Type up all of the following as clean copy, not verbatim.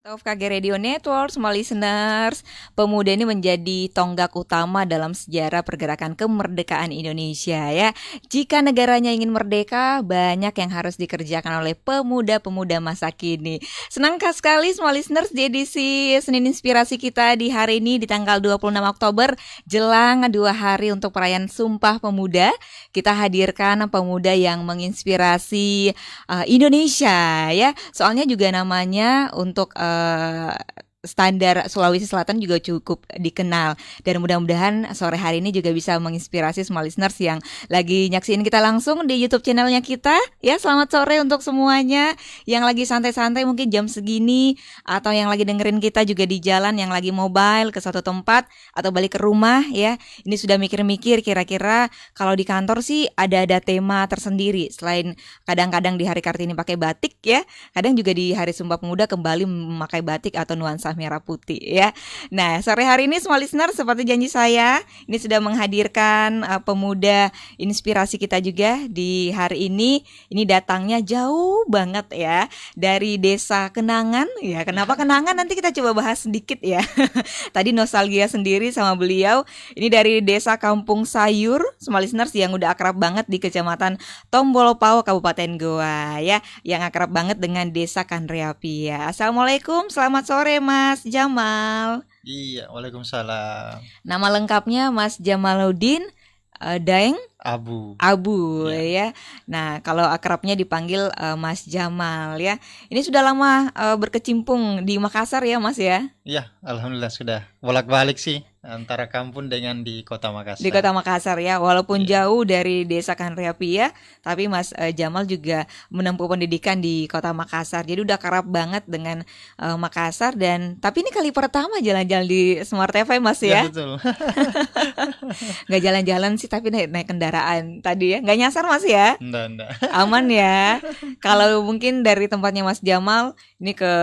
Of KG Radio Network, semua listeners, pemuda ini menjadi tonggak utama dalam sejarah pergerakan kemerdekaan Indonesia ya. Jika negaranya ingin merdeka, banyak yang harus dikerjakan oleh pemuda-pemuda masa kini. Senang sekali semua listeners di edisi Senin Inspirasi kita di hari ini di tanggal 26 Oktober, jelang 2 hari untuk perayaan Sumpah Pemuda. Kita hadirkan pemuda yang menginspirasi Indonesia ya. Soalnya juga namanya untuk standar Sulawesi Selatan juga cukup dikenal, dan mudah-mudahan sore hari ini juga bisa menginspirasi semua listeners yang lagi nyaksiin kita langsung di YouTube channelnya kita ya. Selamat sore untuk semuanya yang lagi santai-santai mungkin jam segini, atau yang lagi dengerin kita juga di jalan, yang lagi mobile ke suatu tempat atau balik ke rumah ya. Ini sudah mikir-mikir kira-kira kalau di kantor sih ada tema tersendiri, selain kadang-kadang di Hari Kartini pakai batik ya, kadang juga di Hari Sumpah Pemuda kembali memakai batik atau nuansa merah putih ya. Nah, sore hari ini semua listener, seperti janji saya, ini sudah menghadirkan pemuda inspirasi kita juga di hari ini. Ini datangnya jauh banget ya, dari Desa Kenangan ya. Kenapa Kenangan? Nanti kita coba bahas sedikit ya. Tadi nostalgia sendiri sama beliau. Ini dari Desa Kampung Sayur, semua listeners yang udah akrab banget di Kecamatan Tombolopao, Kabupaten Goa ya, yang akrab banget dengan Desa Kanreapi ya. Assalamualaikum, selamat sore Mas Jamal. Iya, waalaikumsalam. Nama lengkapnya Mas Jamaluddin Daeng Abu. Abu Ya, ya. Nah, kalau akrabnya dipanggil Mas Jamal ya. Ini sudah lama berkecimpung di Makassar ya Mas ya. iya, alhamdulillah sudah bolak-balik sih antara kampung dengan di kota Di Kota Makassar. Makassar ya, walaupun Iya, jauh dari Desa Kanreapi ya, tapi Mas Jamal juga menempuh pendidikan di Kota Makassar. Jadi udah kerap banget dengan Makassar, dan tapi ini kali pertama jalan-jalan di Smart FM Mas iya ya. betul. Nggak jalan-jalan sih, tapi naik kendaraan tadi ya. Nggak nyasar Mas ya. Enggak. Aman ya. Kalau mungkin dari tempatnya Mas Jamal ini ke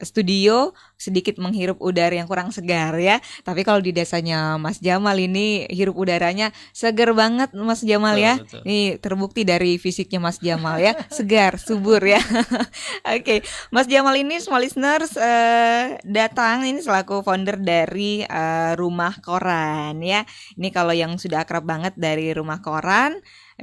studio sedikit menghirup udara yang kurang segar ya. Tapi kalau di desanya Mas Jamal ini hirup udaranya segar banget Mas Jamal Betul, ya. betul. Ini terbukti dari fisiknya Mas Jamal ya, segar, subur ya. Oke, Mas Jamal ini small listeners datang ini selaku founder dari Rumah Koran ya. Ini kalau yang sudah akrab banget dari Rumah Koran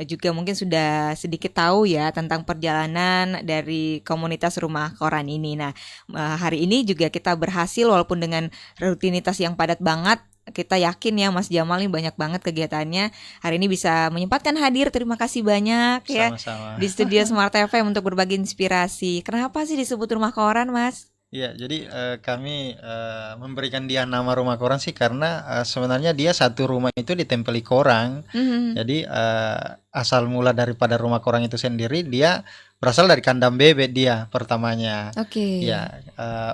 juga mungkin sudah sedikit tahu ya tentang perjalanan dari komunitas Rumah Koran ini. Nah, hari ini juga kita berhasil walaupun dengan rutinitas yang padat banget. Kita yakin ya Mas Jamal ini banyak banget kegiatannya. Hari ini bisa menyempatkan hadir. Terima kasih banyak ya Sama-sama. di studio Smart FM untuk berbagi inspirasi. Kenapa sih disebut Rumah Koran, Mas? Iya, jadi kami memberikan dia nama rumah koran sih karena sebenarnya dia satu rumah itu ditempeli koran. Mhm. Jadi asal mula daripada rumah koran itu sendiri dia berasal dari kandang bebek dia pertamanya. Oke. Ya,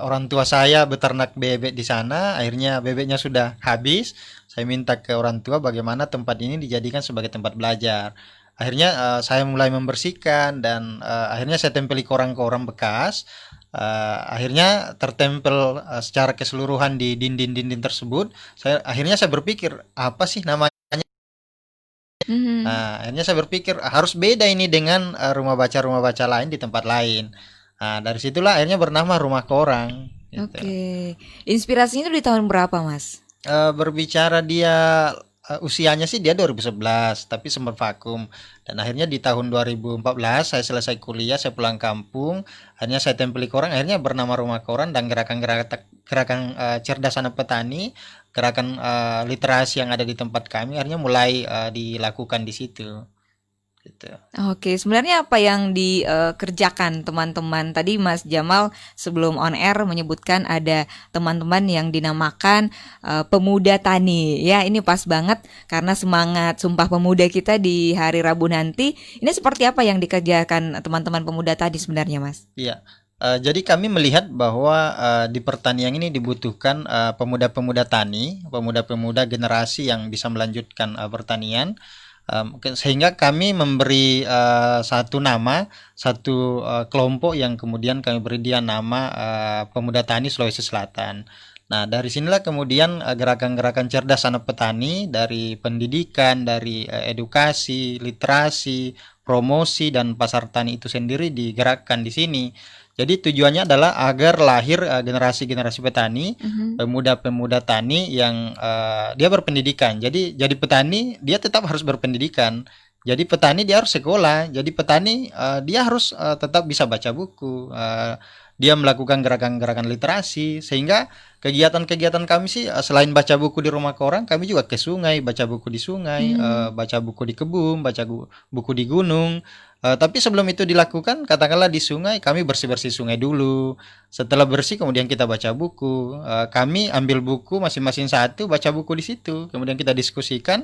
orang tua saya beternak bebek di sana, akhirnya bebeknya sudah habis. Saya minta ke orang tua bagaimana tempat ini dijadikan sebagai tempat belajar. Akhirnya saya mulai membersihkan dan akhirnya saya tempeli koran-koran bekas. Akhirnya tertempel secara keseluruhan di dinding-dinding tersebut. Akhirnya saya berpikir apa sih namanya? Mhm. Akhirnya saya berpikir harus beda ini dengan rumah baca lain di tempat lain. Dari situlah akhirnya bernama Rumah Koran gitu. Oke. Inspirasinya itu di tahun berapa, Mas? Berbicara dia usianya sih dia 2011 tapi sempat vakum, dan akhirnya di tahun 2014 saya selesai kuliah, saya pulang kampung, akhirnya saya tempeli koran, akhirnya bernama Rumah Koran, dan gerakan cerdas anak petani, gerakan literasi yang ada di tempat kami akhirnya mulai dilakukan di situ gitu. Oke, sebenarnya apa yang dikerjakan teman-teman? Tadi Mas Jamal sebelum on air menyebutkan ada teman-teman yang dinamakan pemuda tani. Ya, ini pas banget karena semangat Sumpah Pemuda kita di hari Rabu nanti. Ini seperti apa yang dikerjakan teman-teman pemuda tadi sebenarnya, Mas? Iya. Jadi kami melihat bahwa di pertanian ini dibutuhkan pemuda-pemuda tani, pemuda-pemuda generasi yang bisa melanjutkan pertanian. Sehingga kami memberi satu nama, satu kelompok yang kemudian kami beri dia nama Pemuda Tani Sulawesi Selatan. Nah, dari sinilah kemudian gerakan-gerakan cerdas anak petani dari pendidikan, dari edukasi, literasi, promosi dan pasar tani itu sendiri digerakkan di sini. Jadi tujuannya adalah agar lahir generasi-generasi petani, pemuda-pemuda tani yang dia berpendidikan. Jadi petani dia tetap harus berpendidikan. Jadi petani dia harus sekolah. Jadi petani dia harus tetap bisa baca buku. Dia melakukan gerakan-gerakan literasi, sehingga kegiatan-kegiatan kami sih selain baca buku di rumah orang, kami juga ke sungai, baca buku di sungai, baca buku di kebun, baca buku di gunung. Tapi sebelum itu dilakukan, katakanlah di sungai, kami bersih-bersih sungai dulu. Setelah bersih, kemudian kita baca buku. Kami ambil buku masing-masing satu, baca buku di situ. Kemudian kita diskusikan,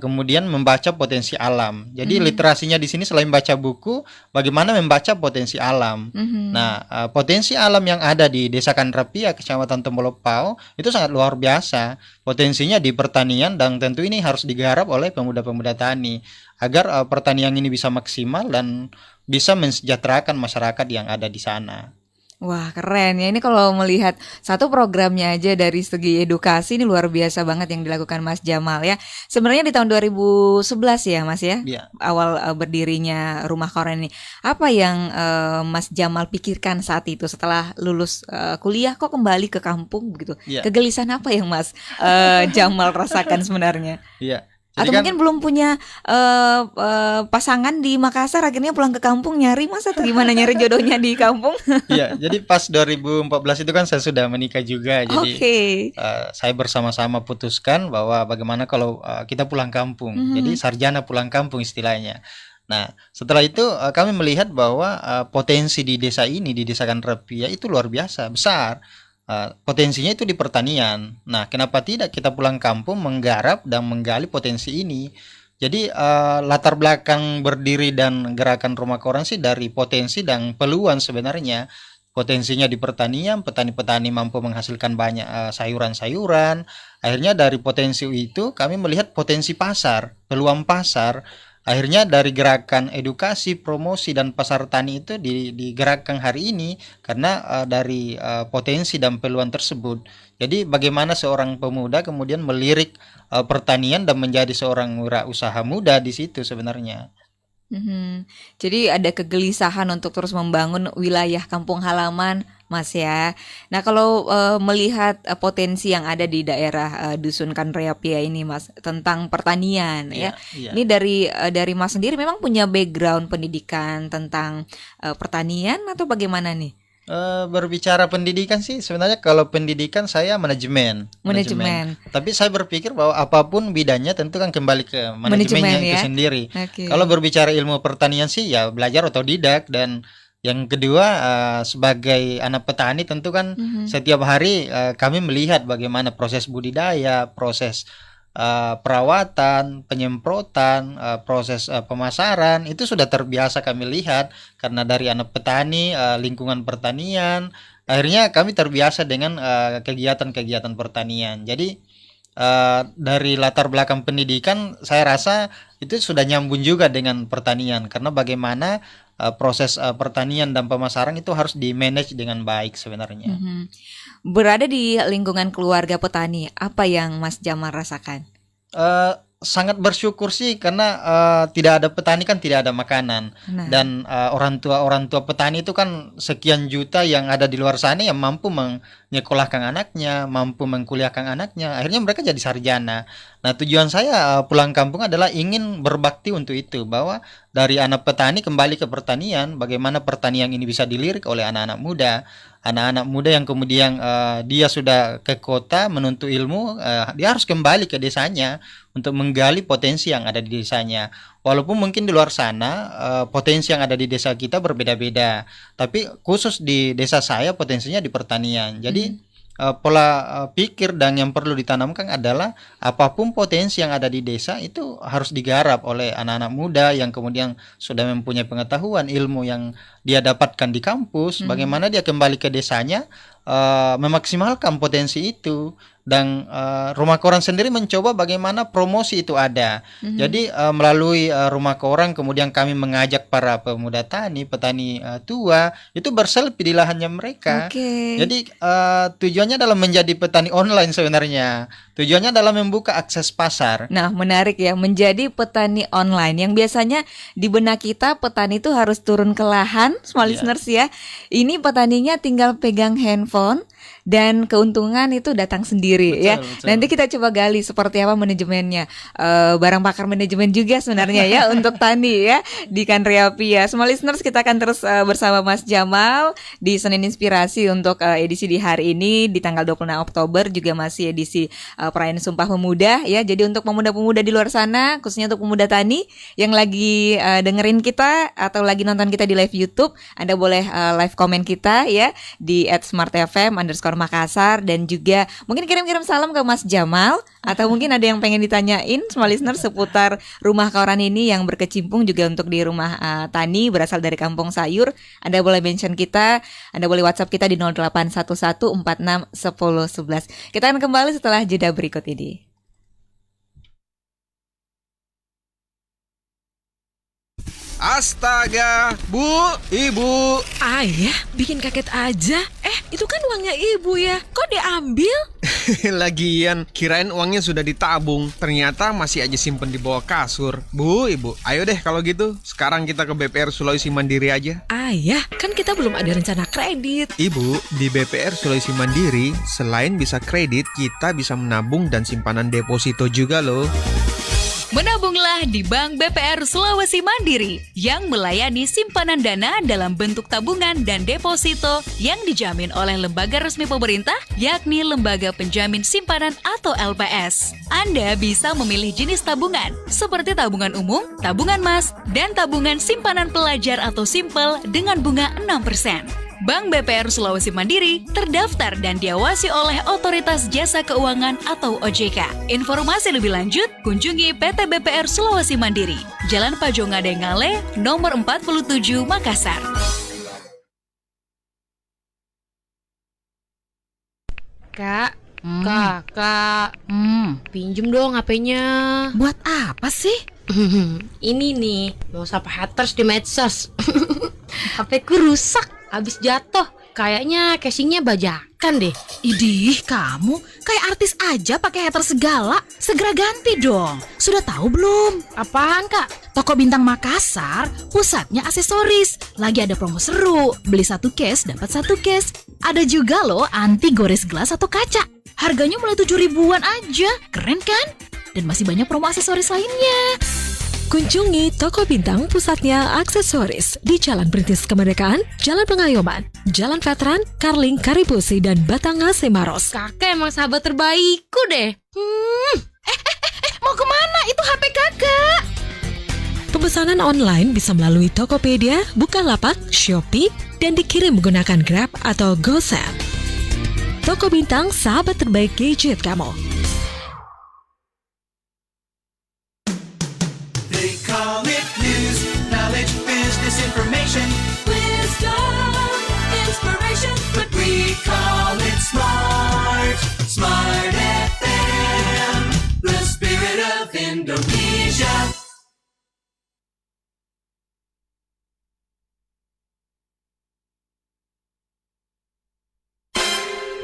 kemudian membaca potensi alam. Jadi literasinya di sini selain baca buku, bagaimana membaca potensi alam. Nah, potensi alam yang ada di Desa Kanrapia, Kecamatan Tombolopao, itu sangat luar biasa. Potensinya di pertanian, dan tentu ini harus digarap oleh pemuda-pemuda tani agar pertanian ini bisa maksimal dan bisa mensejahterakan masyarakat yang ada di sana. Wah, keren ya. Ini kalau melihat satu programnya aja dari segi edukasi, ini luar biasa banget yang dilakukan Mas Jamal ya. Sebenarnya di tahun 2011 ya Mas ya, Iya. awal berdirinya Rumah Koran ini. Apa yang Mas Jamal pikirkan saat itu setelah lulus kuliah kok kembali ke kampung begitu? Iya. Kegelisahan apa yang Mas Jamal rasakan sebenarnya? Iya. Atau Jadi kan mungkin belum punya pasangan di Makassar, akhirnya pulang ke kampung nyari Mas, atau gimana nyari jodohnya di kampung? iya, jadi pas 2014 itu kan saya sudah menikah juga. Jadi Oke. saya bersama-sama putuskan bahwa bagaimana kalau kita pulang kampung. Jadi sarjana pulang kampung istilahnya. Nah, setelah itu kami melihat bahwa potensi di desa ini, di Desa Kanrapia itu luar biasa, besar. Potensinya itu di pertanian. Nah, kenapa tidak kita pulang kampung menggarap dan menggali potensi ini? Jadi latar belakang berdiri dan gerakan Rumah Koran sih dari potensi dan peluang sebenarnya. Potensinya di pertanian, petani-petani mampu menghasilkan banyak sayuran-sayuran. Akhirnya dari potensi itu kami melihat potensi pasar, peluang pasar. Akhirnya dari gerakan edukasi, promosi, dan pasar tani itu digerakkan hari ini karena dari potensi dan peluang tersebut. Jadi bagaimana seorang pemuda kemudian melirik pertanian dan menjadi seorang wirausaha muda di situ sebenarnya. Jadi ada kegelisahan untuk terus membangun wilayah kampung halaman, Mas ya. Nah, kalau melihat potensi yang ada di daerah Dusun Kanreapia ini, Mas, tentang pertanian ya. Iya, iya. Ini dari Mas sendiri memang punya background pendidikan tentang pertanian atau bagaimana nih? Berbicara pendidikan sih sebenarnya kalau pendidikan saya manajemen. Manajemen. Tapi saya berpikir bahwa apapun bidangnya tentu kan kembali ke Manajemen manajemennya itu ya. sendiri. Oke. Kalau berbicara ilmu pertanian sih ya belajar otodidak, dan yang kedua sebagai anak petani tentu kan setiap hari kami melihat bagaimana proses budidaya, proses perawatan, penyemprotan, proses pemasaran itu sudah terbiasa kami lihat karena dari anak petani, lingkungan pertanian, akhirnya kami terbiasa dengan kegiatan-kegiatan pertanian. Jadi dari latar belakang pendidikan saya rasa itu sudah nyambung juga dengan pertanian karena bagaimana proses pertanian dan pemasaran itu harus di manage dengan baik sebenarnya. Berada di lingkungan keluarga petani, apa yang Mas Jamal rasakan? Sangat bersyukur sih karena tidak ada petani kan tidak ada makanan. Nah. Dan orang tua petani itu kan sekian juta yang ada di luar sana yang mampu menyekolahkan anaknya, mampu mengkuliahkan anaknya, akhirnya mereka jadi sarjana. Nah, tujuan saya pulang kampung adalah ingin berbakti untuk itu, bahwa dari anak petani kembali ke pertanian, bagaimana pertanian ini bisa dilirik oleh anak-anak muda yang kemudian dia sudah ke kota menuntut ilmu, dia harus kembali ke desanya untuk menggali potensi yang ada di desanya. Walaupun mungkin di luar sana potensi yang ada di desa kita berbeda-beda, tapi khusus di desa saya potensinya di pertanian. Jadi pola pikir dan yang perlu ditanamkan adalah apapun potensi yang ada di desa itu harus digarap oleh anak-anak muda yang kemudian sudah mempunyai pengetahuan, ilmu yang dia dapatkan di kampus, bagaimana dia kembali ke desanya memaksimalkan potensi itu Dan rumah koran sendiri mencoba bagaimana promosi itu ada. Jadi melalui rumah koran kemudian kami mengajak para pemuda tani, petani tua itu berselfie di lahannya mereka. Oke. Jadi tujuannya adalah menjadi petani online sebenarnya. Tujuannya adalah membuka akses pasar. Nah, menarik ya, menjadi petani online yang biasanya di benak kita petani itu harus turun ke lahan, small Iya. listeners ya. Ini petaninya tinggal pegang handphone dan keuntungan itu datang sendiri ya. Betul. Nanti kita coba gali seperti apa manajemennya. Barang pakar manajemen juga sebenarnya ya untuk tani ya di Kanreapi ya. Small listeners, kita akan terus bersama Mas Jamal di Senin Inspirasi untuk edisi di hari ini di tanggal 26 Oktober, juga masih edisi perayaan Sumpah Pemuda ya. Jadi untuk pemuda-pemuda di luar sana, khususnya untuk pemuda tani yang lagi dengerin kita atau lagi nonton kita di live YouTube, Anda boleh live komen kita ya di @smartfm_Makassar, dan juga mungkin kirim-kirim salam ke Mas Jamal, atau mungkin ada yang pengen ditanyain small listener seputar rumah koran ini yang berkecimpung juga untuk di rumah tani berasal dari Kampung Sayur. Anda boleh mention kita, Anda boleh WhatsApp kita di 0811461011. Kita akan kembali setelah jeda berikut ini. Astaga, Bu, Ibu. Ayah, bikin kaget aja. Itu kan uangnya ibu ya. Kok diambil? Lagian, kirain uangnya sudah ditabung. Ternyata masih aja simpen di bawah kasur. Bu, Ibu, ayo deh kalau gitu. Sekarang kita ke BPR Sulawesi Mandiri aja. Ayah, kan kita belum ada rencana kredit. Ibu, di BPR Sulawesi Mandiri, selain bisa kredit, kita bisa menabung dan simpanan deposito juga loh. Menabunglah di Bank BPR Sulawesi Mandiri yang melayani simpanan dana dalam bentuk tabungan dan deposito yang dijamin oleh lembaga resmi pemerintah, yakni Lembaga Penjamin Simpanan atau LPS. Anda bisa memilih jenis tabungan seperti tabungan umum, tabungan emas, dan tabungan simpanan pelajar atau simpel dengan bunga 6%. Bank BPR Sulawesi Mandiri terdaftar dan diawasi oleh Otoritas Jasa Keuangan atau OJK. Informasi lebih lanjut, kunjungi PT BPR Sulawesi Mandiri, Jalan Pajongade Ngale, nomor 47, Makassar. Kak, pinjem dong HP-nya. Buat apa sih? Ini nih, mau sapa haters di medsos. HP-ku rusak, habis jatuh. Kayaknya casingnya bajakan deh. Idih, kamu kayak artis aja pakai hater segala. Segera ganti dong. Sudah tahu belum? Apaan, Kak? Toko Bintang Makassar, pusatnya aksesoris. Lagi ada promo seru. Beli satu case, dapat satu case. Ada juga loh anti gores gelas atau kaca. Harganya mulai 7 ribuan aja. Keren kan? Dan masih banyak promo aksesoris lainnya. Kunjungi Toko Bintang, pusatnya aksesoris di Jalan Perintis Kemerdekaan, Jalan Pengayoman, Jalan Veteran, Karling, Karibosi, dan Batangas Semaros. Kakak emang sahabat terbaikku deh. Mau kemana? Itu HP kakak. Pemesanan online bisa melalui Tokopedia, Bukalapak, Shopee, dan dikirim menggunakan Grab atau GoSend. Toko Bintang, sahabat terbaik gadget kamu. They call it news, knowledge, business information, wisdom, inspiration, but we call it smart, Smart FM, the spirit of Indonesia.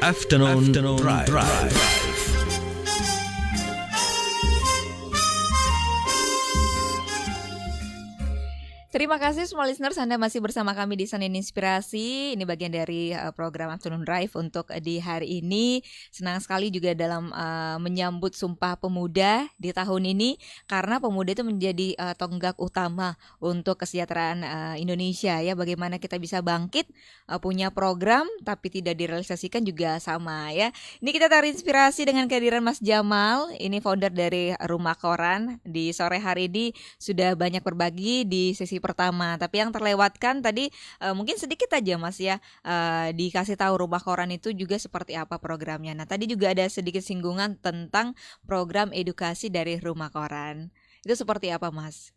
Afternoon Drive. Terima kasih semua listeners, Anda masih bersama kami di Senin Inspirasi. Ini bagian dari program Afternoon Drive untuk di hari ini. Senang sekali juga dalam menyambut Sumpah Pemuda di tahun ini, karena pemuda itu menjadi tonggak utama untuk kesejahteraan Indonesia ya. Bagaimana kita bisa bangkit, punya program tapi tidak direalisasikan juga sama ya. Ini kita tarik inspirasi dengan kehadiran Mas Jamal. Ini founder dari Rumah Koran. Di sore hari ini sudah banyak berbagi di sesi pertama, tapi yang terlewatkan tadi mungkin sedikit aja Mas ya, dikasih tahu Rumah Koran itu juga seperti apa programnya. Nah tadi juga ada sedikit singgungan tentang program edukasi dari Rumah Koran. Itu seperti apa Mas?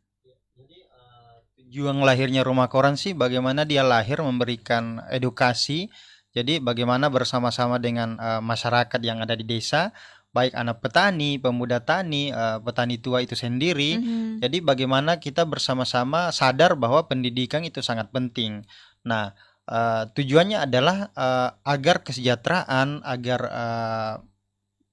Tujuan lahirnya Rumah Koran sih bagaimana dia lahir memberikan edukasi. Jadi bagaimana bersama-sama dengan masyarakat yang ada di desa, baik anak petani, pemuda tani, petani tua itu sendiri. Mhm. Jadi bagaimana kita bersama-sama sadar bahwa pendidikan itu sangat penting. Nah, tujuannya adalah agar kesejahteraan, agar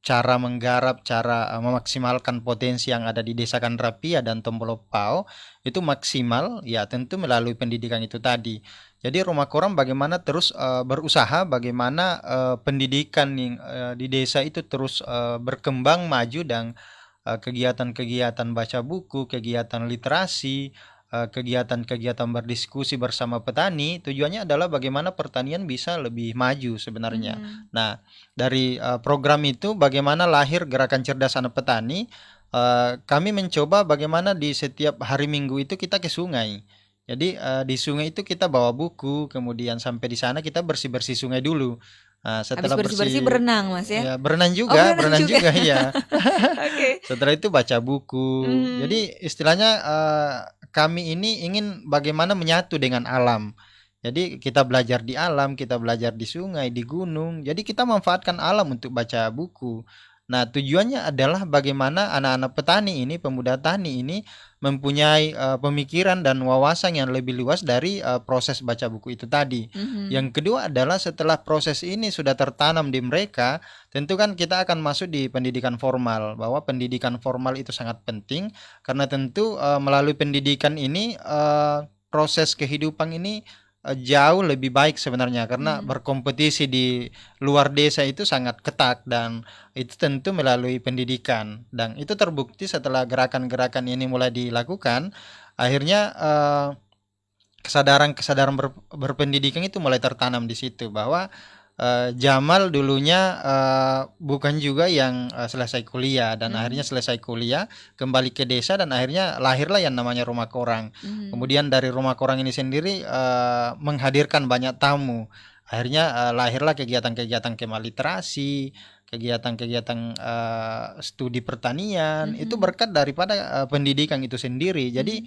cara menggarap, cara memaksimalkan potensi yang ada di Desa Kandrapia dan Tombolopao itu maksimal, ya tentu melalui pendidikan itu tadi. Jadi Rumah Koran bagaimana terus berusaha bagaimana pendidikan yang di desa itu terus berkembang maju dan kegiatan-kegiatan baca buku, kegiatan literasi, kegiatan-kegiatan berdiskusi bersama petani, tujuannya adalah bagaimana pertanian bisa lebih maju sebenarnya. Nah, dari program itu bagaimana lahir Gerakan Cerdas Anak Petani. Kami mencoba bagaimana di setiap hari Minggu itu kita ke sungai. Jadi di sungai itu kita bawa buku, kemudian sampai di sana kita bersih-bersih sungai dulu. Nah, Habis setelah bersih-bersih bersih, berenang, Mas ya? ya berenang Oh, juga, berenang berenang juga. juga ya. Oke. Setelah itu baca buku. Mhm. Jadi istilahnya kami ini ingin bagaimana menyatu dengan alam. Jadi kita belajar di alam, kita belajar di sungai, di gunung. Jadi kita manfaatkan alam untuk baca buku. Nah, tujuannya adalah bagaimana anak-anak petani ini, pemuda tani ini mempunyai pemikiran dan wawasan yang lebih luas dari proses baca buku itu tadi. Mhm. Yang kedua adalah setelah proses ini sudah tertanam di mereka, tentu kan kita akan masuk di pendidikan formal, bahwa pendidikan formal itu sangat penting karena tentu melalui pendidikan ini proses kehidupan ini jauh lebih baik sebenarnya karena berkompetisi di luar desa itu sangat ketat dan itu tentu melalui pendidikan dan itu terbukti setelah gerakan-gerakan ini mulai dilakukan akhirnya kesadaran-kesadaran berpendidikan itu mulai tertanam di situ bahwa Jamal dulunya bukan juga yang selesai kuliah dan akhirnya selesai kuliah kembali ke desa dan akhirnya lahirlah yang namanya Rumah Korang. Kemudian dari Rumah Korang ini sendiri menghadirkan banyak tamu. Akhirnya lahirlah kegiatan-kegiatan kemah literasi, kegiatan-kegiatan studi pertanian. Itu berkat daripada pendidikan itu sendiri. Jadi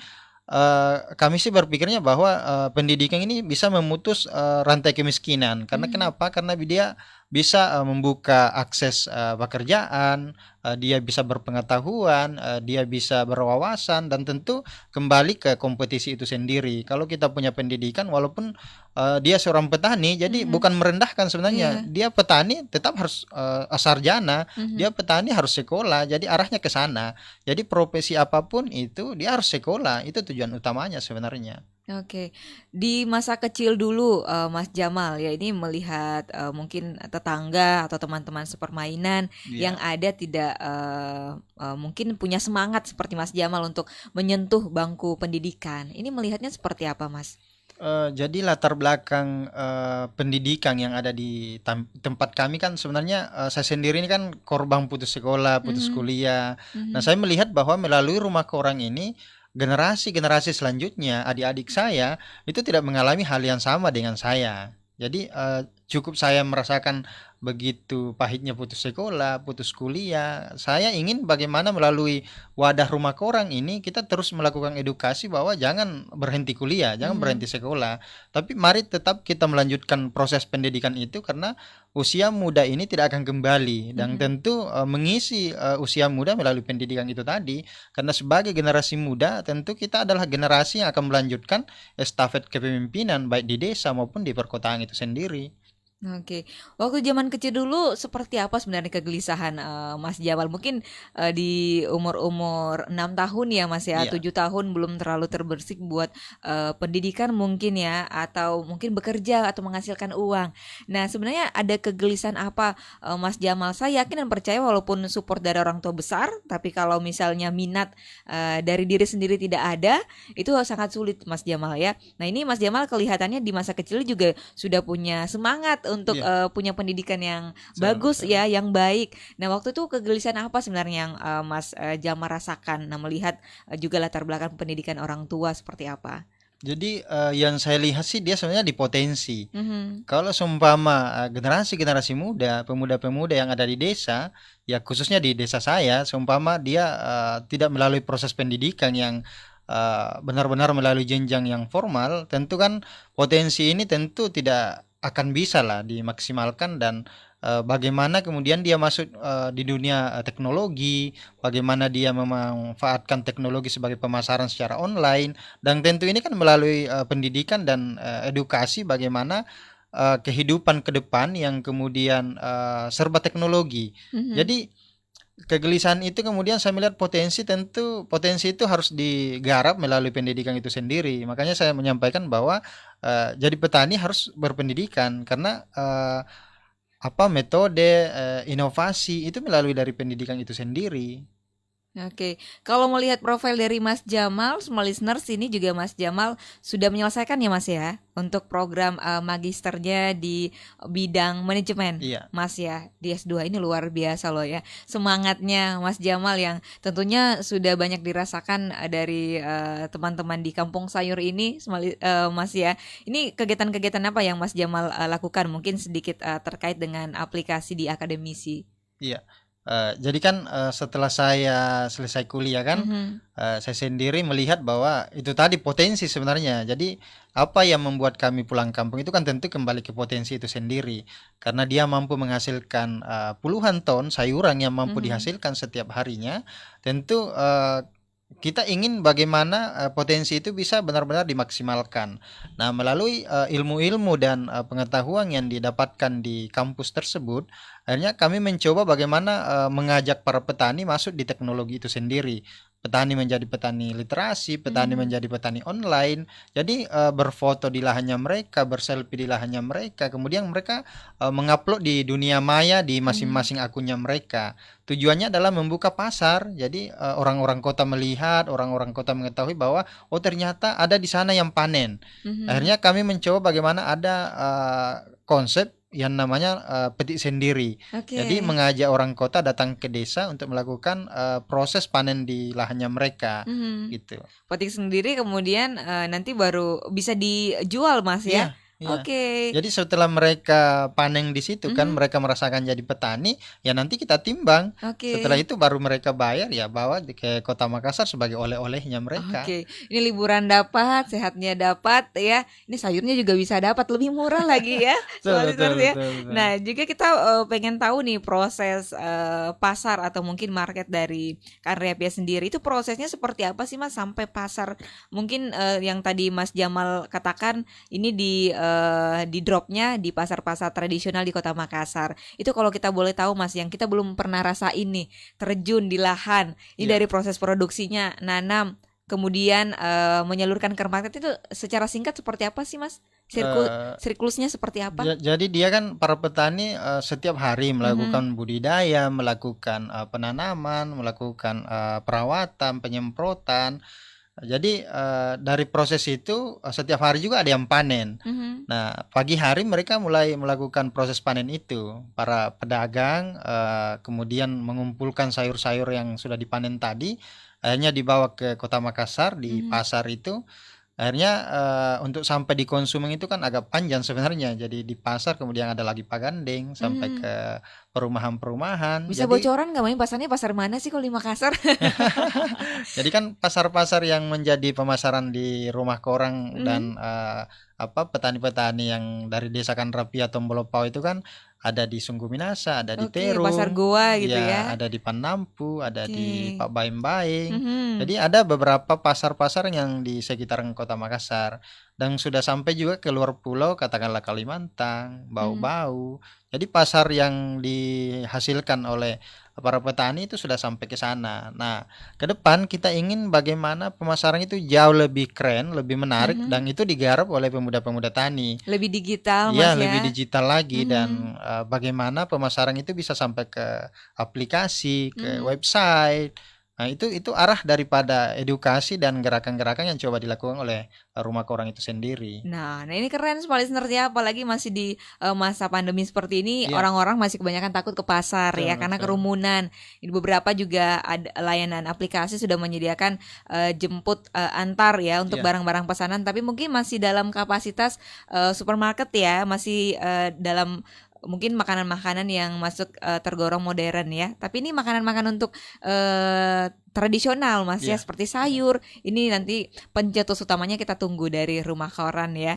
kami sih berpikirnya bahwa pendidikan ini bisa memutus rantai kemiskinan. Karena kenapa? Karena dia bisa membuka akses pekerjaan, dia bisa berpengetahuan, dia bisa berwawasan dan tentu kembali ke kompetisi itu sendiri. Kalau kita punya pendidikan, walaupun dia seorang petani, jadi bukan merendahkan sebenarnya. Dia petani tetap harus sarjana, dia petani harus sekolah. Jadi arahnya ke sana. Jadi profesi apapun itu dia harus sekolah. Itu tujuan utamanya sebenarnya. Oke, di masa kecil dulu Mas Jamal ya ini melihat mungkin tetangga atau teman-teman sepermainan yang ada tidak mungkin punya semangat seperti Mas Jamal untuk menyentuh bangku pendidikan. Ini melihatnya seperti apa, Mas? Jadi latar belakang pendidikan yang ada di tempat kami kan sebenarnya saya sendiri ini kan korban putus sekolah, putus kuliah. Nah, saya melihat bahwa melalui Rumah Korang ini generasi-generasi selanjutnya adik-adik saya itu tidak mengalami hal yang sama dengan saya. Jadi cukup saya merasakan begitu pahitnya putus sekolah, putus kuliah. Saya ingin bagaimana melalui wadah Rumah Korang ini kita terus melakukan edukasi bahwa jangan berhenti kuliah, jangan berhenti sekolah. Tapi mari tetap kita melanjutkan proses pendidikan itu karena usia muda ini tidak akan kembali dan tentu mengisi usia muda melalui pendidikan itu tadi. Karena sebagai generasi muda tentu kita adalah generasi yang akan melanjutkan estafet kepemimpinan baik di desa maupun di perkotaan itu sendiri. Oke, waktu zaman kecil dulu seperti apa sebenarnya kegelisahan Mas Jamal? Mungkin di umur-umur 6 tahun ya Mas ya, Iya. 7 tahun belum terlalu terbersih buat pendidikan mungkin ya, atau mungkin bekerja atau menghasilkan uang. Nah sebenarnya ada kegelisahan apa Mas Jamal? Saya yakin dan percaya walaupun support dari orang tua besar, tapi kalau misalnya minat dari diri sendiri tidak ada, itu sangat sulit Mas Jamal ya. Nah ini Mas Jamal kelihatannya di masa kecil juga sudah punya semangat untuk punya pendidikan yang bagus ya, yang baik. Nah waktu itu kegelisahan apa sebenarnya yang Mas Jamal rasakan? Nah melihat juga latar belakang pendidikan orang tua seperti apa? Jadi yang saya lihat sih dia sebenarnya di potensi. Mhm. Kalau seumpama generasi-generasi muda, pemuda-pemuda yang ada di desa, ya khususnya di desa saya, seumpama dia tidak melalui proses pendidikan yang benar-benar melalui jenjang yang formal, tentu kan potensi ini tentu tidak akan bisa lah dimaksimalkan dan bagaimana kemudian dia masuk di dunia teknologi, bagaimana dia memanfaatkan teknologi sebagai pemasaran secara online, dan tentu ini kan melalui pendidikan dan edukasi bagaimana kehidupan ke depan yang kemudian serba teknologi. Mhm. Jadi kegelisahan itu kemudian saya melihat tentu potensi itu harus digarap melalui pendidikan itu sendiri. Makanya saya menyampaikan bahwa jadi petani harus berpendidikan karena metode inovasi itu melalui dari pendidikan itu sendiri. Oke, kalau melihat profil dari Mas Jamal, small listeners, ini juga Mas Jamal sudah menyelesaikan ya Mas ya untuk program magisternya di bidang manajemen. Iya. Mas ya, di S2 ini luar biasa loh ya. Semangatnya Mas Jamal yang tentunya sudah banyak dirasakan dari teman-teman di Kampung Sayur ini, Mas ya. Ini kegiatan-kegiatan apa yang Mas Jamal lakukan? Mungkin sedikit terkait dengan aplikasi di akademisi. Iya. Jadi kan setelah saya selesai kuliah kan, Mhm. saya sendiri melihat bahwa itu tadi potensi sebenarnya. Jadi apa yang membuat kami pulang kampung itu kan tentu kembali ke potensi itu sendiri. Karena dia mampu menghasilkan puluhan ton sayuran yang mampu Mhm. dihasilkan setiap harinya. Tentu kita ingin bagaimana potensi itu bisa benar-benar dimaksimalkan. Nah, melalui ilmu-ilmu dan pengetahuan yang didapatkan di kampus tersebut, akhirnya kami mencoba bagaimana mengajak para petani masuk di teknologi itu sendiri. Petani menjadi petani literasi, petani Mhm. menjadi petani online. Jadi berfoto di lahannya mereka, berselfie di lahannya mereka, kemudian mereka mengupload di dunia maya di masing-masing akunnya mereka. Tujuannya adalah membuka pasar. Jadi orang-orang kota melihat, orang-orang kota mengetahui bahwa oh ternyata ada di sana yang panen. Mhm. Akhirnya kami mencoba bagaimana ada konsep yang namanya petik sendiri. Oke. Jadi mengajak orang kota datang ke desa untuk melakukan proses panen di lahannya mereka, Mhm. gitu. Petik sendiri kemudian nanti baru bisa dijual Mas ya. Iya. Oke. Jadi setelah mereka panen di situ kan, Mhm. mereka merasakan jadi petani, ya nanti kita timbang. Oke. Setelah itu baru mereka bayar, ya bawa ke Kota Makassar sebagai oleh-olehnya mereka. Oke, ini liburan dapat, sehatnya dapat ya. Ini sayurnya juga bisa dapat lebih murah lagi ya, Sobat Listeners ya. Nah, juga kita pengen tahu nih proses pasar atau mungkin market dari Karya sendiri. Itu prosesnya seperti apa sih Mas sampai pasar? Mungkin yang tadi Mas Jamal katakan ini di dropnya di pasar-pasar tradisional di Kota Makassar. Itu kalau kita boleh tahu Mas, yang kita belum pernah rasain nih, terjun di lahan. Ini Iya. dari proses produksinya, nanam, kemudian menyalurkan ke market itu secara singkat seperti apa sih Mas? Siklusnya seperti apa? Jadi dia kan para petani setiap hari Mhm. melakukan budidaya, melakukan penanaman, melakukan perawatan, penyemprotan. Jadi dari proses itu setiap hari juga ada yang panen. Mhm. Nah, pagi hari mereka mulai melakukan proses panen itu. Para pedagang kemudian mengumpulkan sayur-sayur yang sudah dipanen tadi, akhirnya dibawa ke Kota Makassar di Mhm. pasar itu. Akhirnya untuk sampai di konsumen itu kan agak panjang sebenarnya. Jadi di pasar kemudian ada lagi pagandeng sampai Mhm. ke perumahan-perumahan. Bisa Jadi bocoran nggak main pasarnya pasar mana sih kalau di Makassar? jadi kan pasar-pasar yang menjadi pemasaran di rumah korang Mhm. dan petani-petani yang dari desa Kanrapia Tombolopao itu kan ada di Sungguh Minasa, ada di Oke, pasar Terung, goa gitu ya, ya. ada di Panampu, ada di Oke. Pak Baim-Baing. Mhm. Jadi ada beberapa pasar-pasar yang di sekitaran Kota Makassar dan sudah sampai juga ke luar pulau, katakanlah Kalimantan, Mhm. Bau-Bau. Jadi pasar yang dihasilkan oleh para petani itu sudah sampai ke sana. Nah, ke depan kita ingin bagaimana pemasaran itu jauh lebih keren, lebih menarik, Mhm. dan itu digarap oleh pemuda-pemuda tani. Lebih digital Iya, Mas lebih ya. digital lagi dan Mhm. bagaimana pemasaran itu bisa sampai ke aplikasi, ke Mhm. website. Nah, itu arah daripada edukasi dan gerakan-gerakan yang coba dilakukan oleh rumah koran itu sendiri. Nah ini keren Small Listeners ya, apalagi masih di masa pandemi seperti ini, Iya, orang-orang masih kebanyakan takut ke pasar ya betul, karena betul. kerumunan. Di beberapa juga ada layanan aplikasi sudah menyediakan jemput antar ya untuk Iya. barang-barang pesanan, tapi mungkin masih dalam kapasitas supermarket ya, masih dalam mungkin makanan-makanan yang masuk tergolong modern ya. Tapi ini makanan-makanan untuk tradisional Mas ya, Iya. seperti sayur. Ini nanti pencetus utamanya kita tunggu dari rumah koran ya.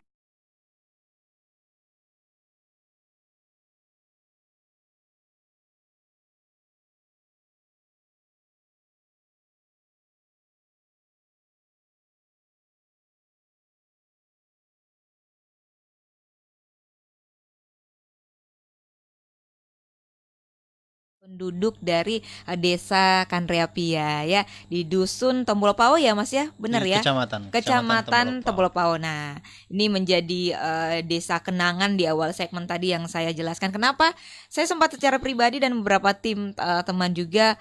penduduk dari Desa Kanreapia ya di Dusun Tombol Pao ya Mas ya, benar Di ya? Kecamatan Kecamatan Tembelopau. Tombol Pao. Nah, ini menjadi desa kenangan di awal segmen tadi yang saya jelaskan. Kenapa? Saya sempat secara pribadi dan beberapa tim teman juga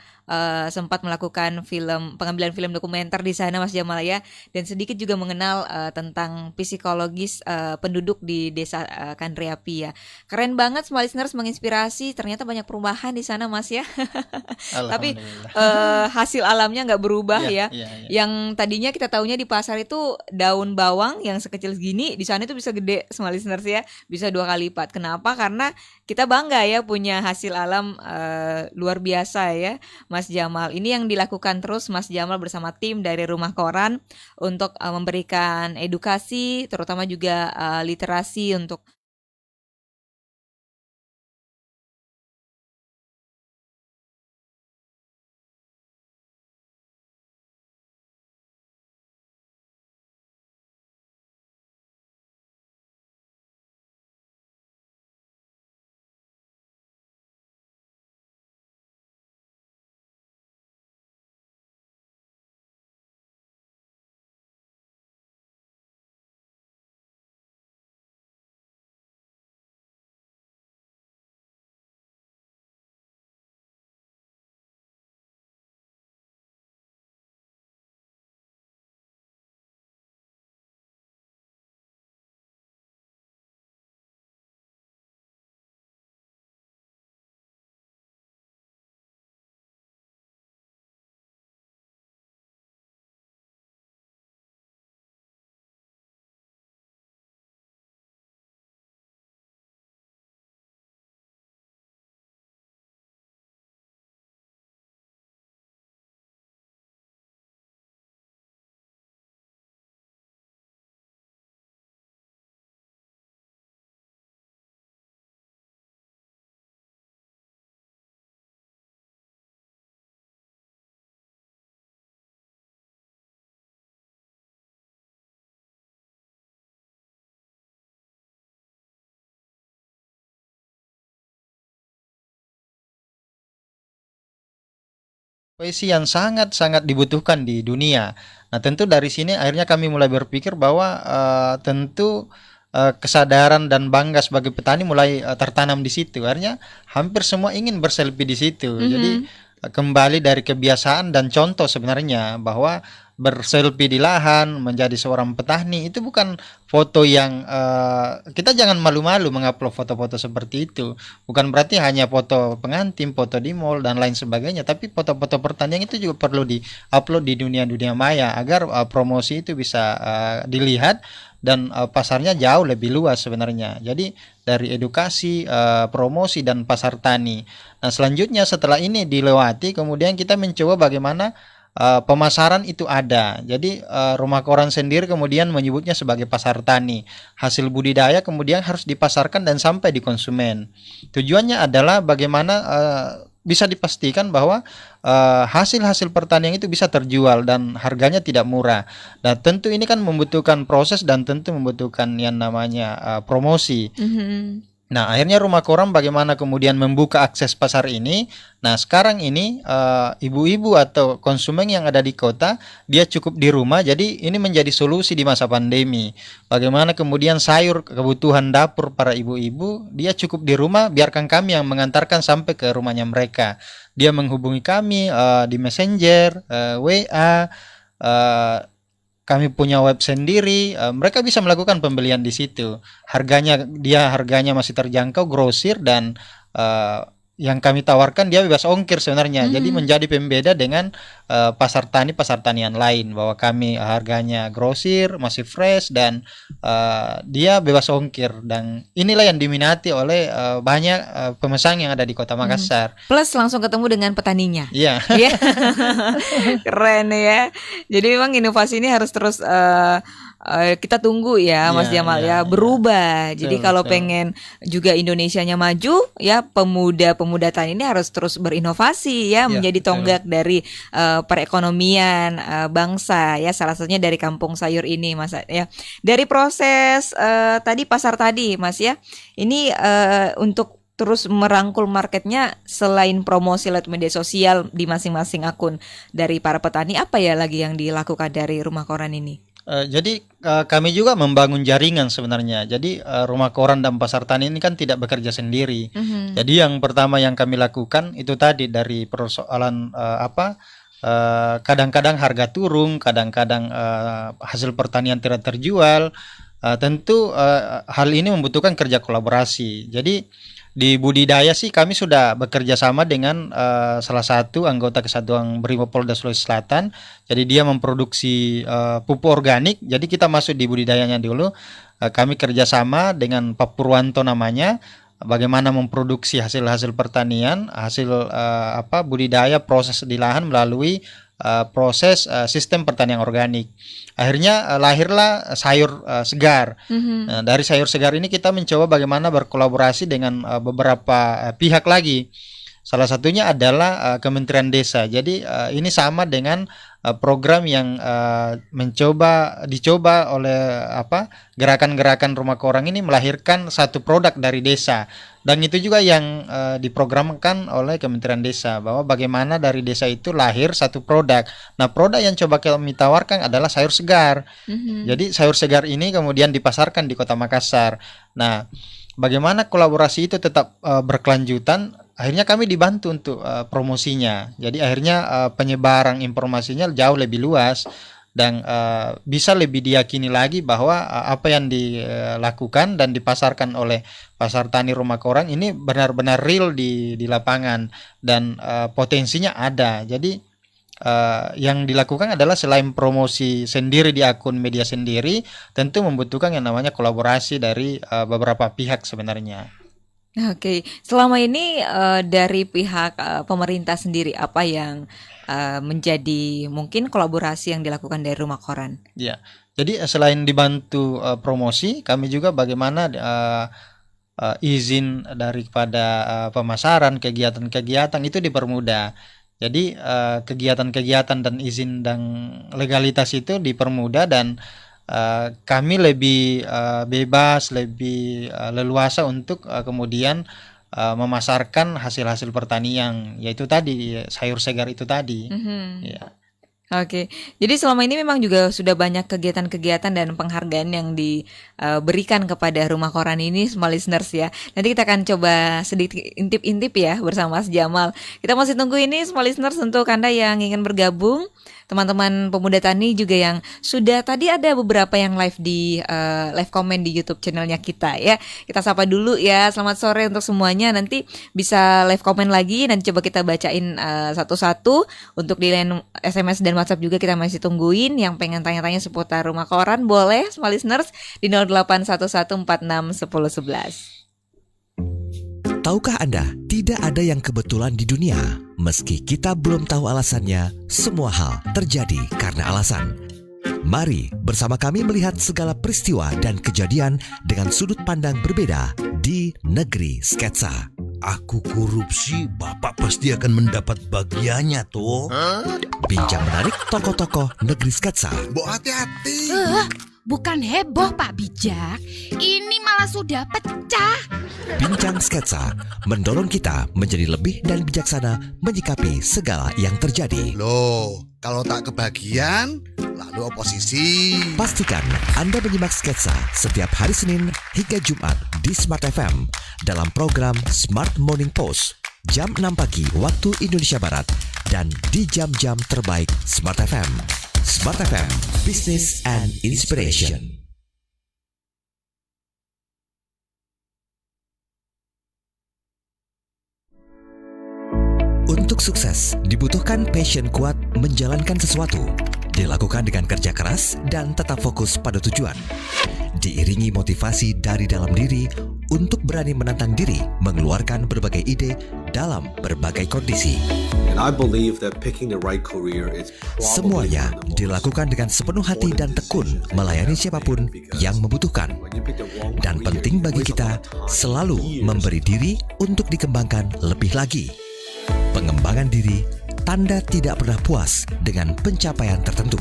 sempat melakukan pengambilan film dokumenter di sana Mas Jamal ya, dan sedikit juga mengenal tentang psikologis penduduk di Desa Kanreapia. Keren banget semua listeners, menginspirasi. Ternyata banyak perubahan di sana Mas ya. Tapi Alhamdulillah. hasil alamnya nggak berubah Iya, ya. iya, iya. Yang tadinya kita taunya di pasar itu daun bawang yang sekecil segini, di sana itu bisa gede semua listeners ya, bisa 2 kali lipat. Kenapa? Karena kita bangga ya punya hasil alam luar biasa ya, Mas Jamal. Ini yang dilakukan terus Mas Jamal bersama tim dari Rumah Koran untuk memberikan edukasi, terutama juga literasi untuk Puisi yang sangat-sangat dibutuhkan di dunia. Nah, tentu dari sini akhirnya kami mulai berpikir bahwa tentu kesadaran dan bangga sebagai petani mulai tertanam di situ. Akhirnya hampir semua ingin berselfie di situ. Jadi kembali dari kebiasaan dan contoh sebenarnya bahwa berselfie di lahan menjadi seorang petani itu bukan foto yang kita jangan malu-malu mengupload foto-foto seperti itu. Bukan berarti hanya foto pengantin, foto di mall dan lain sebagainya, tapi foto-foto pertanian itu juga perlu di-upload di dunia maya agar promosi itu bisa dilihat dan pasarnya jauh lebih luas sebenarnya. Jadi dari edukasi, promosi dan pasar tani. Nah, selanjutnya setelah ini dilewati kemudian kita mencoba bagaimana pemasaran itu ada. Jadi Rumah Koran sendiri kemudian menyebutnya sebagai pasar tani. Hasil budidaya kemudian harus dipasarkan dan sampai di konsumen. Tujuannya adalah bagaimana bisa dipastikan bahwa hasil-hasil pertanian itu bisa terjual dan harganya tidak murah. Dan tentu ini kan membutuhkan proses dan tentu membutuhkan yang namanya promosi. Nah, akhirnya Rumah Koran bagaimana kemudian membuka akses pasar ini. Nah, sekarang ini ibu-ibu atau konsumen yang ada di kota, dia cukup di rumah. Jadi ini menjadi solusi di masa pandemi. Bagaimana kemudian sayur kebutuhan dapur para ibu-ibu, dia cukup di rumah, biarkan kami yang mengantarkan sampai ke rumahnya mereka. Dia menghubungi kami di Messenger, WA, kami punya web sendiri, mereka bisa melakukan pembelian di situ. Harganya masih terjangkau, grosir dan yang kami tawarkan dia bebas ongkir sebenarnya. Jadi menjadi pembeda dengan pasar tanian lain bahwa kami harganya grosir, masih fresh dan dia bebas ongkir dan inilah yang diminati oleh banyak pemesan yang ada di Kota Makassar. plus langsung ketemu dengan petaninya. Iya. Iya. Keren ya. Jadi memang inovasi ini harus terus kita tunggu ya Mas Iya, Jamal iya, ya, berubah. Jadi Betul, kalau betul. pengen juga Indonesianya maju ya, pemuda-pemuda tani ini harus terus berinovasi ya, Iya, menjadi betul. tonggak dari perekonomian bangsa ya, salah satunya dari Kampung Sayur ini Mas ya. Dari proses tadi pasar tadi Mas ya. Ini untuk terus merangkul marketnya selain promosi lewat media sosial di masing-masing akun dari para petani, apa ya lagi yang dilakukan dari Rumah Koran ini? Jadi kami juga membangun jaringan sebenarnya. Jadi Rumah Koran dan Pasar Tani ini kan tidak bekerja sendiri. Jadi yang pertama yang kami lakukan itu tadi dari persoalan kadang-kadang harga turun, kadang-kadang hasil pertanian tidak terjual. Tentu hal ini membutuhkan kerja kolaborasi. Jadi di budidaya sih kami sudah bekerja sama dengan salah satu anggota Kesatuan Brimopolda Sulawesi Selatan. Jadi dia memproduksi pupuk organik. Jadi kita masuk di budidayanya dulu. Kami kerjasama dengan Pak Purwanto namanya. Bagaimana memproduksi hasil-hasil pertanian, hasil budidaya proses di lahan melalui proses sistem pertanian organik. Akhirnya lahirlah sayur segar. Nah, dari sayur segar ini kita mencoba bagaimana berkolaborasi dengan beberapa pihak lagi. Salah satunya adalah Kementerian Desa. Jadi ini sama dengan program yang dicoba oleh gerakan-gerakan Rumah Koran ini melahirkan satu produk dari desa. Dan itu juga yang diprogramkan oleh Kementerian Desa, bahwa bagaimana dari desa itu lahir satu produk. Nah, produk yang coba kami tawarkan adalah sayur segar. Jadi sayur segar ini kemudian dipasarkan di Kota Makassar. Nah, bagaimana kolaborasi itu tetap berkelanjutan? Akhirnya kami dibantu untuk promosinya. Jadi akhirnya penyebaran informasinya jauh lebih luas dan bisa lebih diyakini lagi bahwa apa yang dilakukan dan dipasarkan oleh Pasar Tani Rumah Koran ini benar-benar real di lapangan dan potensinya ada. Jadi yang dilakukan adalah selain promosi sendiri di akun media sendiri, tentu membutuhkan yang namanya kolaborasi dari beberapa pihak sebenarnya. Oke, selama ini dari pihak pemerintah sendiri apa yang menjadi mungkin kolaborasi yang dilakukan dari Rumah Koran? Ya, jadi selain dibantu promosi, kami juga bagaimana izin daripada pemasaran, kegiatan-kegiatan itu dipermudah. Jadi kegiatan-kegiatan dan izin dan legalitas itu dipermudah dan kami lebih bebas, lebih leluasa untuk kemudian memasarkan hasil-hasil pertanian, yaitu tadi sayur segar itu tadi. Ya. Oke, jadi selama ini memang juga sudah banyak kegiatan-kegiatan dan penghargaan yang diberikan kepada Rumah Koran ini, small listeners ya. Nanti kita akan coba sedikit intip-intip ya bersama Mas Jamal. Kita masih tunggu ini small listeners untuk Anda yang ingin bergabung. Teman-teman pemuda tani juga yang sudah tadi ada beberapa yang live di live comment di YouTube channelnya kita ya. Kita sapa dulu ya. Selamat sore untuk semuanya. Nanti bisa live comment lagi dan coba kita bacain satu-satu. Untuk di line SMS dan WhatsApp juga kita masih tungguin. Yang pengen tanya-tanya seputar Rumah Koran boleh small listeners di 0811461011. Tahukah Anda, tidak ada yang kebetulan di dunia. Meski kita belum tahu alasannya, semua hal terjadi karena alasan. Mari bersama kami melihat segala peristiwa dan kejadian dengan sudut pandang berbeda di Negeri Sketsa. Aku korupsi, Bapak pasti akan mendapat bagiannya toh. Bincang menarik tokoh-tokoh Negeri Sketsa. Mbok hati-hati. Bukan heboh Pak Bijak, ini malah sudah pecah. Bincang Sketsa mendorong kita menjadi lebih dan bijaksana menyikapi segala yang terjadi. Loh, kalau tak kebagian, lalu oposisi. Pastikan Anda menyimak Sketsa setiap hari Senin hingga Jumat di Smart FM dalam program Smart Morning Post jam 6 pagi waktu Indonesia Barat dan di jam-jam terbaik Smart FM. Smart FM, Business and Inspiration. Untuk sukses, dibutuhkan passion kuat menjalankan sesuatu. Dilakukan dengan kerja keras dan tetap fokus pada tujuan. Diiringi motivasi dari dalam diri untuk berani menantang diri, mengeluarkan berbagai ide dalam berbagai kondisi. Semuanya dilakukan dengan sepenuh hati dan tekun melayani siapapun yang membutuhkan. Dan penting bagi kita selalu memberi diri untuk dikembangkan lebih lagi. Pengembangan diri, tanda tidak pernah puas dengan pencapaian tertentu.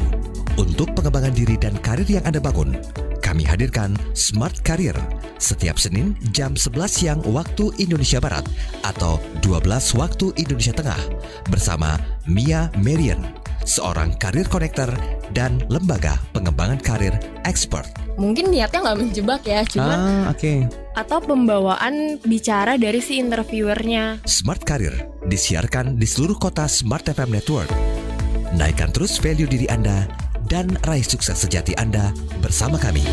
Untuk pengembangan diri dan karir yang Anda bangun, kami hadirkan Smart Career setiap Senin jam 11 siang waktu Indonesia Barat atau 12 waktu Indonesia Tengah bersama Mia Marian, seorang karir connector dan lembaga pengembangan karir expert. Mungkin niatnya nggak menjebak ya, cuman atau pembawaan bicara dari si interviewernya. Smart Career disiarkan di seluruh kota Smart FM Network. Naikkan terus value diri Anda dan raih sukses sejati Anda bersama kami.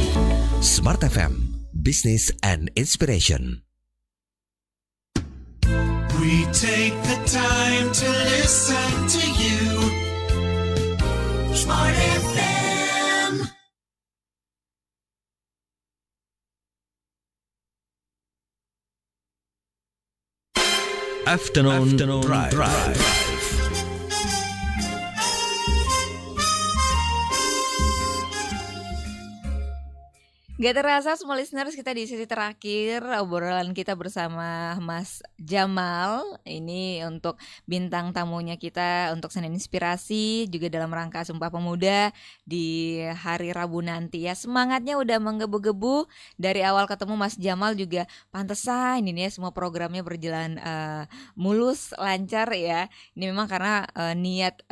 Smart FM, Business and Inspiration. We take the time to listen to you. Smart FM. Afternoon Drive. Gak terasa semua listeners, kita di sesi terakhir obrolan kita bersama Mas Jamal. Ini untuk bintang tamunya kita untuk Senin Inspirasi, juga dalam rangka Sumpah Pemuda di hari Rabu nanti ya. Semangatnya udah menggebu-gebu dari awal ketemu Mas Jamal juga pantesan ini ya semua programnya berjalan mulus, lancar ya. Ini memang karena niat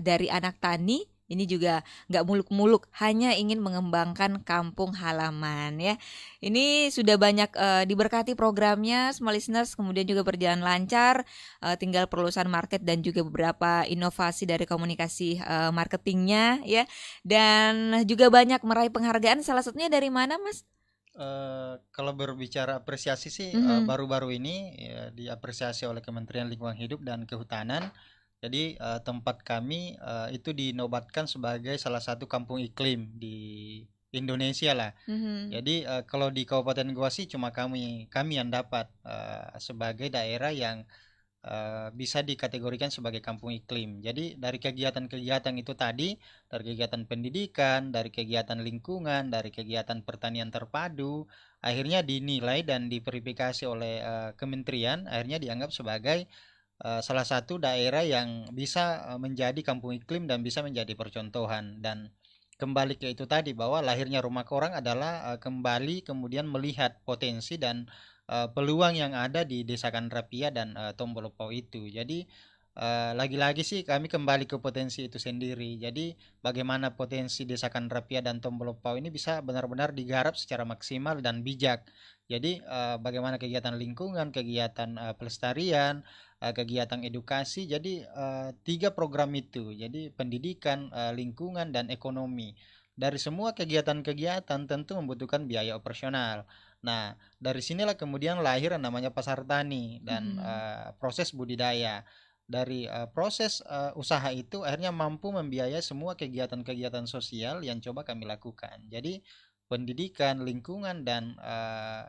dari anak tani. Ini juga nggak muluk-muluk, hanya ingin mengembangkan kampung halaman ya. Ini sudah banyak diberkati programnya, semua listeners, kemudian juga berjalan lancar. Tinggal perluasan market dan juga beberapa inovasi dari komunikasi marketingnya ya. Dan juga banyak meraih penghargaan. Salah satunya dari mana, Mas? Kalau berbicara apresiasi sih, baru-baru ini ya, diapresiasi oleh Kementerian Lingkungan Hidup dan Kehutanan. Jadi tempat kami itu dinobatkan sebagai salah satu kampung iklim di Indonesia lah. Jadi kalau di Kabupaten Goa sih cuma kami yang dapat sebagai daerah yang bisa dikategorikan sebagai kampung iklim. Jadi dari kegiatan-kegiatan itu tadi, dari kegiatan pendidikan, dari kegiatan lingkungan, dari kegiatan pertanian terpadu, akhirnya dinilai dan diverifikasi oleh kementerian, akhirnya dianggap sebagai salah satu daerah yang bisa menjadi kampung iklim dan bisa menjadi percontohan. Dan kembali ke itu tadi, bahwa lahirnya Rumah Korang adalah kembali kemudian melihat potensi dan peluang yang ada di Desa Kandrapia dan Tombolopao itu. Jadi lagi-lagi sih kami kembali ke potensi itu sendiri. Jadi bagaimana potensi Desa Kandrapia dan Tombolopao ini bisa benar-benar digarap secara maksimal dan bijak. Jadi bagaimana kegiatan lingkungan, kegiatan pelestarian, kegiatan edukasi. Jadi 3 program itu. Jadi pendidikan, lingkungan, dan ekonomi. Dari semua kegiatan-kegiatan tentu membutuhkan biaya operasional. Nah, dari sinilah kemudian lahir yang namanya pasar tani dan proses budidaya. Dari proses usaha itu akhirnya mampu membiayai semua kegiatan-kegiatan sosial yang coba kami lakukan. Jadi pendidikan, lingkungan, dan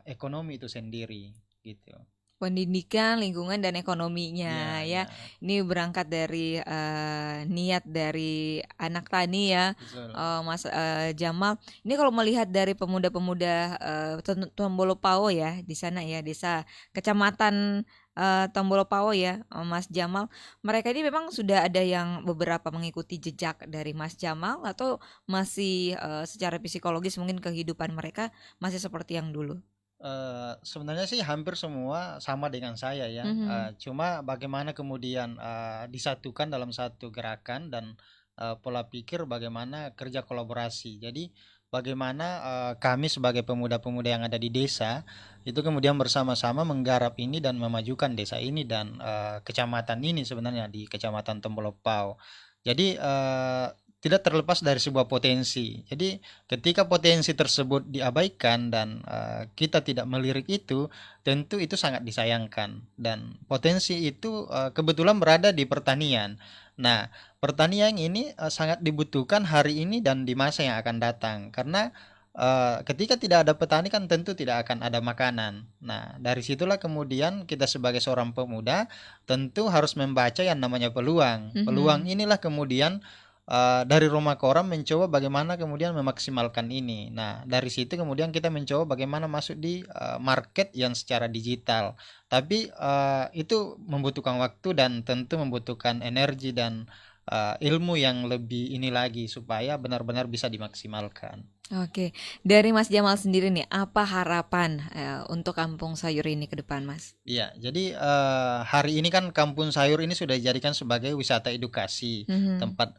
ekonomi itu sendiri gitu. Pendidikan, lingkungan, dan ekonominya ya. Ini berangkat dari niat dari anak tani ya, Mas Jamal. Ini kalau melihat dari pemuda-pemuda Tombolopao ya, di sana ya, desa kecamatan Tombolopao ya, Mas Jamal. Mereka ini memang sudah ada yang beberapa mengikuti jejak dari Mas Jamal, atau masih secara psikologis mungkin kehidupan mereka masih seperti yang dulu? Sebenarnya sih hampir semua sama dengan saya ya. Cuma bagaimana kemudian disatukan dalam satu gerakan dan pola pikir bagaimana kerja kolaborasi. Jadi bagaimana kami sebagai pemuda-pemuda yang ada di desa itu kemudian bersama-sama menggarap ini dan memajukan desa ini dan kecamatan ini sebenarnya di Kecamatan Tombolopao. Jadi tidak terlepas dari sebuah potensi. Jadi ketika potensi tersebut diabaikan dan kita tidak melirik itu, tentu itu sangat disayangkan. Dan potensi itu kebetulan berada di pertanian. Nah, pertanian ini sangat dibutuhkan hari ini dan di masa yang akan datang. Karena ketika tidak ada petani kan tentu tidak akan ada makanan. Nah, dari situlah kemudian kita sebagai seorang pemuda tentu harus membaca yang namanya peluang. Peluang inilah kemudian dari Rumah Korang mencoba bagaimana kemudian memaksimalkan ini. Nah, dari situ kemudian kita mencoba bagaimana masuk di market yang secara digital. Tapi itu membutuhkan waktu dan tentu membutuhkan energi dan ilmu yang lebih ini lagi supaya benar-benar bisa dimaksimalkan. Oke, dari Mas Jamal sendiri nih, apa harapan untuk Kampung Sayur ini ke depan, Mas? Iya, jadi hari ini kan Kampung Sayur ini sudah dijadikan sebagai wisata edukasi, tempat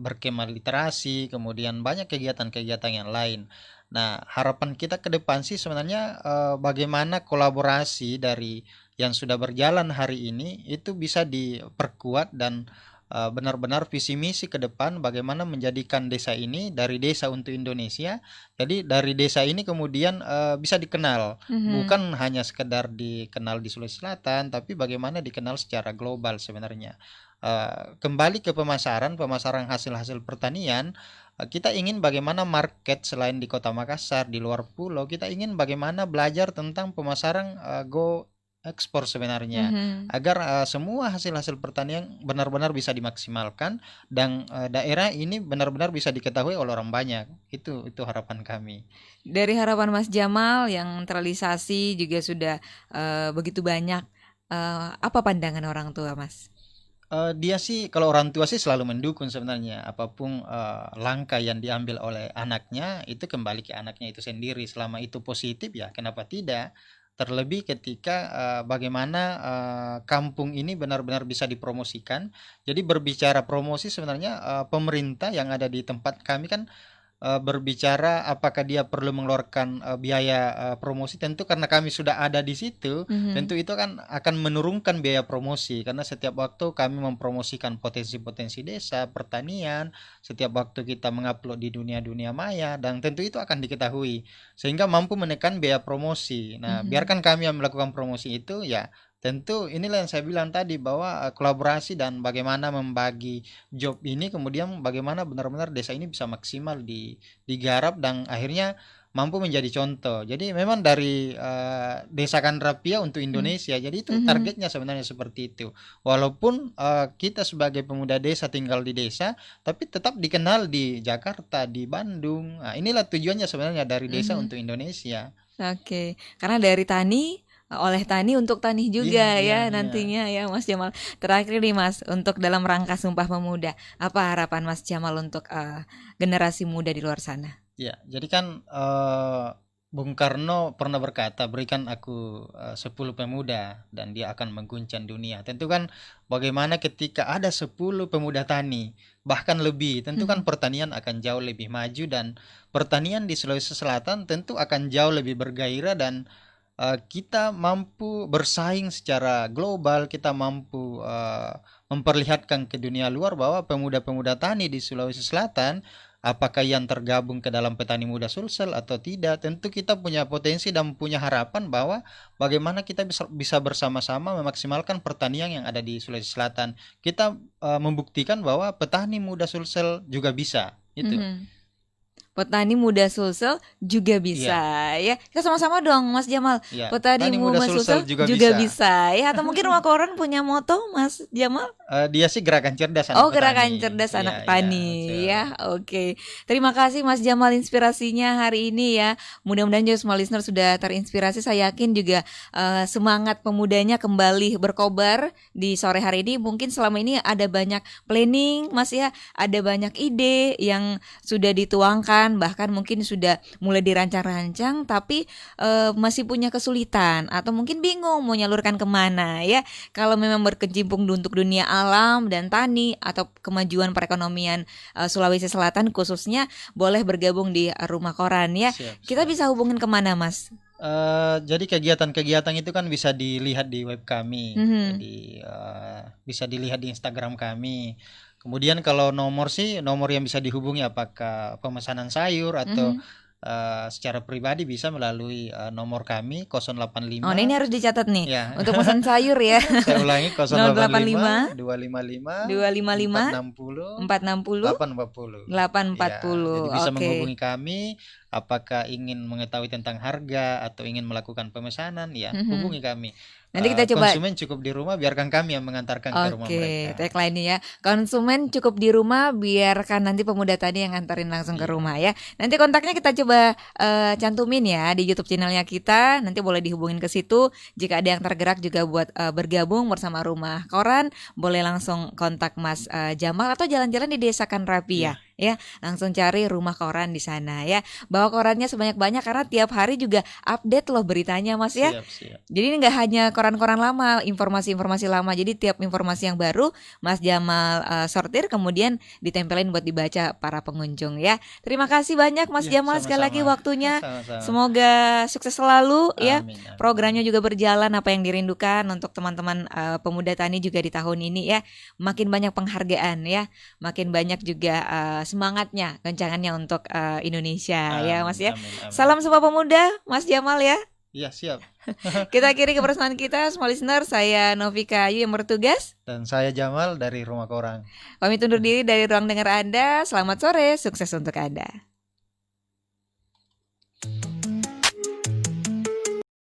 berkemah literasi, kemudian banyak kegiatan-kegiatan yang lain. Nah, harapan kita ke depan sih sebenarnya bagaimana kolaborasi dari yang sudah berjalan hari ini itu bisa diperkuat dan benar-benar visi misi ke depan bagaimana menjadikan desa ini dari desa untuk Indonesia. Jadi dari desa ini kemudian bisa dikenal, bukan hanya sekedar dikenal di Sulawesi Selatan, tapi bagaimana dikenal secara global sebenarnya. Kembali ke pemasaran hasil-hasil pertanian, kita ingin bagaimana market selain di Kota Makassar, di luar pulau, kita ingin bagaimana belajar tentang pemasaran go ekspor sebenarnya, agar semua hasil-hasil pertanian benar-benar bisa dimaksimalkan dan daerah ini benar-benar bisa diketahui oleh orang banyak. Itu harapan kami. Dari harapan Mas Jamal yang terrealisasi juga sudah begitu banyak, apa pandangan orang tua, Mas? Dia sih, kalau orang tua sih selalu mendukung sebenarnya apapun langkah yang diambil oleh anaknya itu kembali ke anaknya itu sendiri. Selama itu positif ya kenapa tidak? Terlebih ketika bagaimana kampung ini benar-benar bisa dipromosikan. Jadi berbicara promosi sebenarnya pemerintah yang ada di tempat kami kan berbicara apakah dia perlu mengeluarkan biaya promosi. Tentu karena kami sudah ada di situ, tentu itu kan akan menurunkan biaya promosi karena setiap waktu kami mempromosikan potensi-potensi desa, pertanian, setiap waktu kita mengupload di dunia maya dan tentu itu akan diketahui sehingga mampu menekan biaya promosi. Nah, biarkan kami yang melakukan promosi itu ya. Tentu inilah yang saya bilang tadi bahwa kolaborasi dan bagaimana membagi job ini kemudian bagaimana benar-benar desa ini bisa maksimal digarap dan akhirnya mampu menjadi contoh. Jadi memang dari Desa Kandrapia untuk Indonesia. Jadi itu targetnya sebenarnya seperti itu. Walaupun kita sebagai pemuda desa tinggal di desa tapi tetap dikenal di Jakarta, di Bandung. Nah, inilah tujuannya sebenarnya dari desa untuk Indonesia. Oke, karena dari tani oleh tani untuk tani juga nantinya ya Mas Jamal. Terakhir nih Mas, untuk dalam rangka Sumpah Pemuda, apa harapan Mas Jamal untuk generasi muda di luar sana? Ya, jadi kan Bung Karno pernah berkata, berikan aku 10 pemuda dan dia akan mengguncang dunia. Tentu kan bagaimana ketika ada 10 pemuda tani, bahkan lebih, tentu kan pertanian akan jauh lebih maju dan pertanian di Sulawesi Selatan tentu akan jauh lebih bergairah dan kita mampu bersaing secara global, kita mampu memperlihatkan ke dunia luar bahwa pemuda-pemuda tani di Sulawesi Selatan, apakah yang tergabung ke dalam Petani Muda Sulsel atau tidak, tentu kita punya potensi dan punya harapan bahwa bagaimana kita bisa bersama-sama memaksimalkan pertanian yang ada di Sulawesi Selatan. Kita membuktikan bahwa Petani Muda Sulsel juga bisa, itu. Petani Muda Sulsel juga bisa ya. Kita sama-sama dong Mas Jamal. Petani Muda Sulsel juga bisa ya. Atau mungkin Wakoran punya moto Mas Jamal? Dia sih gerakan cerdas anak petani. Gerakan cerdas anak petani ya. Oke. Terima kasih Mas Jamal inspirasinya hari ini ya. Mudah-mudahan juga semua listener sudah terinspirasi. Saya yakin juga semangat pemudanya kembali berkobar di sore hari ini. Mungkin selama ini ada banyak planning Mas ya, ada banyak ide yang sudah dituangkan, bahkan mungkin sudah mulai dirancang-rancang tapi masih punya kesulitan atau mungkin bingung mau nyalurkan kemana ya. Kalau memang berkecimpung untuk dunia alam dan tani atau kemajuan perekonomian Sulawesi Selatan khususnya, boleh bergabung di Rumah Koran ya. Kita bisa hubungin kemana Mas? Jadi kegiatan-kegiatan itu kan bisa dilihat di web kami, jadi bisa dilihat di Instagram kami. Kemudian kalau nomor yang bisa dihubungi apakah pemesanan sayur atau secara pribadi bisa melalui nomor kami 085. Oh, ini harus dicatat nih ya. Untuk pesan sayur ya. Saya ulangi 085 255 460 840 jadi bisa menghubungi kami apakah ingin mengetahui tentang harga atau ingin melakukan pemesanan, ya hubungi kami. Nanti kita coba. Konsumen cukup di rumah, biarkan kami yang mengantarkan ke rumah Oke, mereka. tagline-nya ya. Konsumen cukup di rumah, biarkan nanti pemuda tani yang nganterin langsung ke rumah ya. Nanti kontaknya kita coba cantumin ya di YouTube channelnya kita. Nanti boleh dihubungin ke situ. Jika ada yang tergerak juga buat bergabung bersama Rumah Koran, boleh langsung kontak Mas Jamal atau jalan-jalan di Desa Kanrapi ya. Langsung cari Rumah Koran di sana ya. Bawa korannya sebanyak-banyak karena tiap hari juga update loh beritanya Mas ya. Siap. Jadi ini nggak hanya koran-koran lama, informasi-informasi lama. Jadi tiap informasi yang baru Mas Jamal sortir kemudian ditempelin buat dibaca para pengunjung ya. Terima kasih banyak Mas Ya, Jamal sekali lagi sama-sama. waktunya. Sama-sama. Semoga sukses selalu ya. Amin, amin. Programnya juga berjalan apa yang dirindukan untuk teman-teman pemuda tani juga di tahun ini ya. Makin banyak penghargaan ya. Makin banyak juga semangatnya, kencangannya untuk Indonesia ya Mas ya. Amin. Salam Sumpah Pemuda Mas Jamal ya. Ya, siap. Kita akhiri kebersamaan kita semua listener. Saya Novika Ayu yang bertugas. Dan saya Jamal dari Rumah Koran. Pamit undur diri dari ruang dengar Anda. Selamat sore, sukses untuk Anda.